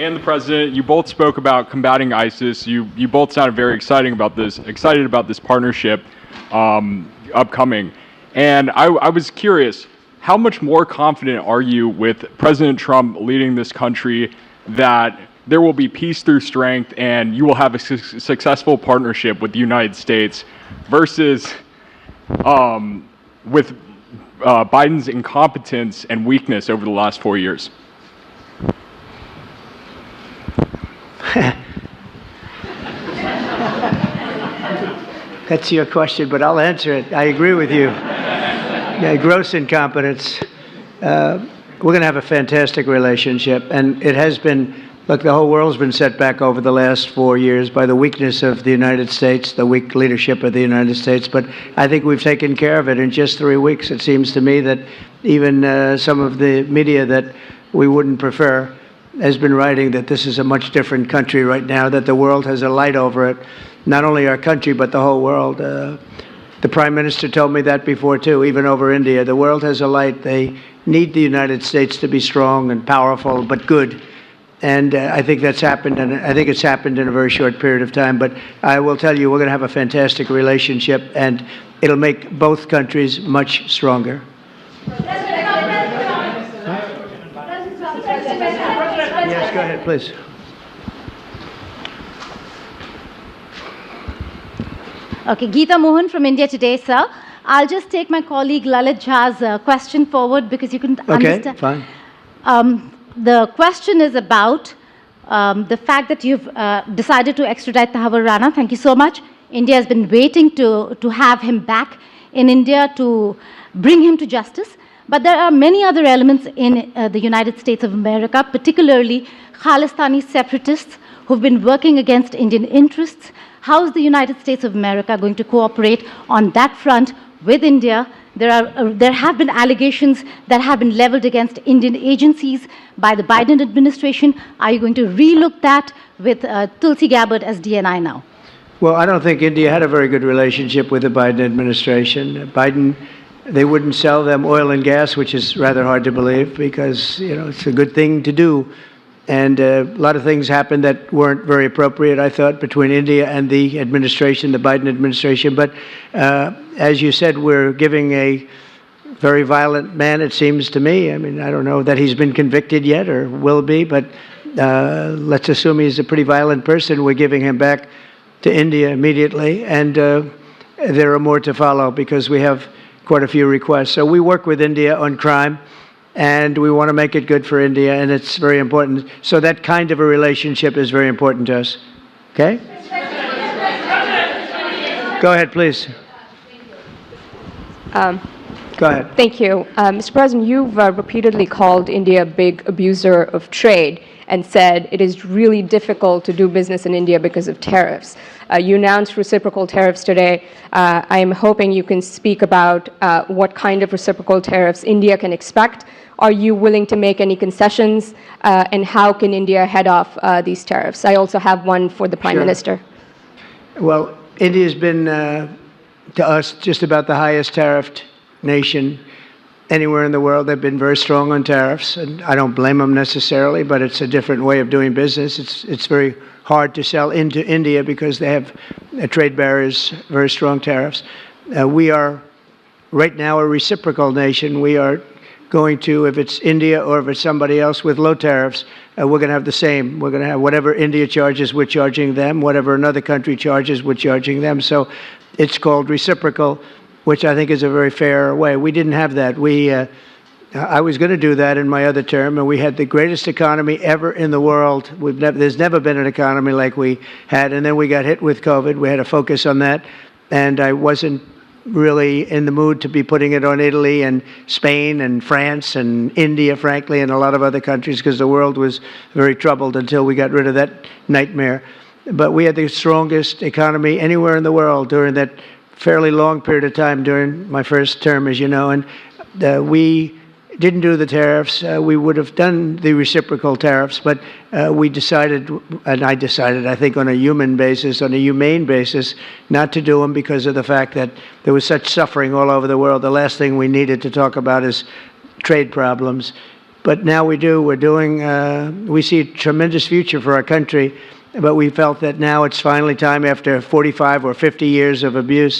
and the president, you both spoke about combating ISIS. You both sounded very excited about this partnership upcoming. And I was curious, how much more confident are you with President Trump leading this country that there will be peace through strength and you will have a successful partnership with the United States versus with Biden's incompetence and weakness over the last 4 years? That's your question, but I'll answer it. I agree with you. Yeah, gross incompetence. We're going to have a fantastic relationship, and it has been. Look, the whole world's been set back over the last 4 years by the weakness of the United States, the weak leadership of the United States. But I think we've taken care of it in just 3 weeks. It seems to me that even some of the media that we wouldn't prefer has been writing that this is a much different country right now, that the world has a light over it, not only our country, but the whole world. The Prime Minister told me that before, too, even over India. The world has a light. They need the United States to be strong and powerful, but good. And I think that's happened, and I think it's happened in a very short period of time. But I will tell you, we're going to have a fantastic relationship, and it'll make both countries much stronger. Yes, go ahead, please. Okay, Geeta Mohan from India Today, sir. I'll just take my colleague Lalit Jha's question forward because you couldn't understand. Okay, fine. The question is about the fact that you've decided to extradite Tahawar Rana. Thank you so much. India has been waiting to have him back in India to bring him to justice. But there are many other elements in the United States of America, particularly Khalistani separatists who've been working against Indian interests. How is the United States of America going to cooperate on that front with India? There have been allegations that have been leveled against Indian agencies by the Biden administration. Are you going to relook that with Tulsi Gabbard as DNI now? Well, I don't think India had a very good relationship with the Biden administration. They wouldn't sell them oil and gas, which is rather hard to believe because, it's a good thing to do. And a lot of things happened that weren't very appropriate, I thought, between India and the administration, the Biden administration. But as you said, we're giving a very violent man, it seems to me. I mean, I don't know that he's been convicted yet or will be, but let's assume he's a pretty violent person. We're giving him back to India immediately. And there are more to follow because we have quite a few requests. So we work with India on crime. And we want to make it good for India, and it's very important. So that kind of a relationship is very important to us. Okay? Go ahead, please. Go ahead. Thank you. Mr. President, you've repeatedly called India a big abuser of trade and said it is really difficult to do business in India because of tariffs. You announced reciprocal tariffs today. I am hoping you can speak about what kind of reciprocal tariffs India can expect. Are you willing to make any concessions? And how can India head off these tariffs? I also have one for the Prime Minister. Well, India's been, to us, just about the highest tariffed nation anywhere in the world. They've been very strong on tariffs, and I don't blame them necessarily, but it's a different way of doing business. It's very hard to sell into India because they have trade barriers, very strong tariffs. We are right now a reciprocal nation. We are going to, if it's India or if it's somebody else with low tariffs, we're going to have the same. We're going to have whatever India charges, we're charging them. Whatever another country charges, we're charging them. So it's called reciprocal, which I think is a very fair way. We didn't have that. I was going to do that in my other term, and we had the greatest economy ever in the world. There's never been an economy like we had, and then we got hit with COVID. We had to focus on that, and I wasn't really in the mood to be putting it on Italy and Spain and France and India, frankly, and a lot of other countries because the world was very troubled until we got rid of that nightmare. But we had the strongest economy anywhere in the world during that fairly long period of time during my first term, as you know, and we didn't do the tariffs. We would have done the reciprocal tariffs, but we decided, and I decided, I think on a human basis, on a humane basis, not to do them because of the fact that there was such suffering all over the world. The last thing we needed to talk about is trade problems. but now we do. We're doing, we see a tremendous future for our country, but we felt that now it's finally time, after 45 or 50 years of abuse,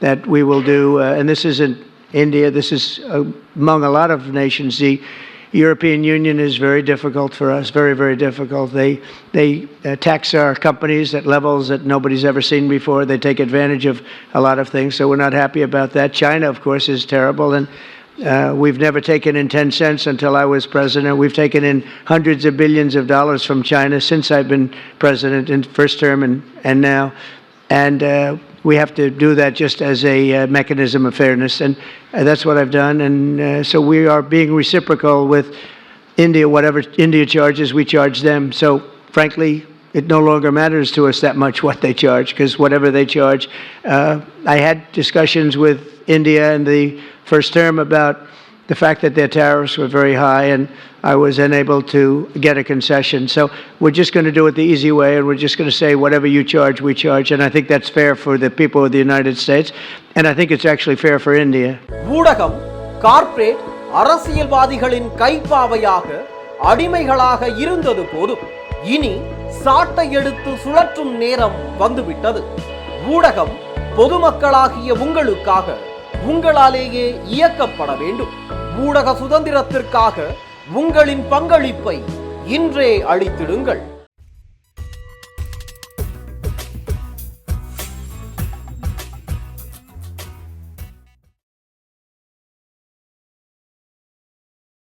that we will do, and this isn't India, this is among a lot of nations. The European Union is very difficult for us, very, very difficult. They tax our companies at levels that nobody's ever seen before. They take advantage of a lot of things, so we're not happy about that. China, of course, is terrible, and we've never taken in 10 cents until I was president. We've taken in hundreds of billions of dollars from China since I've been president in first term and now. And we have to do that just as a mechanism of fairness. And that's what I've done. And so we are being reciprocal with India. Whatever India charges, we charge them. So frankly, it no longer matters to us that much what they charge, because whatever they charge, I had discussions with India in the first term about the fact that their tariffs were very high, and I was unable to get a concession. So we're just going to do it the easy way, and we're just going to say whatever you charge, we charge. And I think that's fair for the people of the United States, and I think it's actually fair for India. ஊடகம் corporate அரசியல்வாதிகளின் கைப்பாவையாக அடிமைகளாக இருந்தது போதும் இனி சாட்டை எடுத்து சுழற்றும் நேரம் வந்துவிட்டது. ஊடகம் பொதுமக்களாகிய உங்களுக்காக உங்களாலேயே இயக்கப்பட வேண்டும். ஊடக சுதந்திரத்திற்காக உங்களின் பங்களிப்பை இன்றே அளித்திடுங்கள்.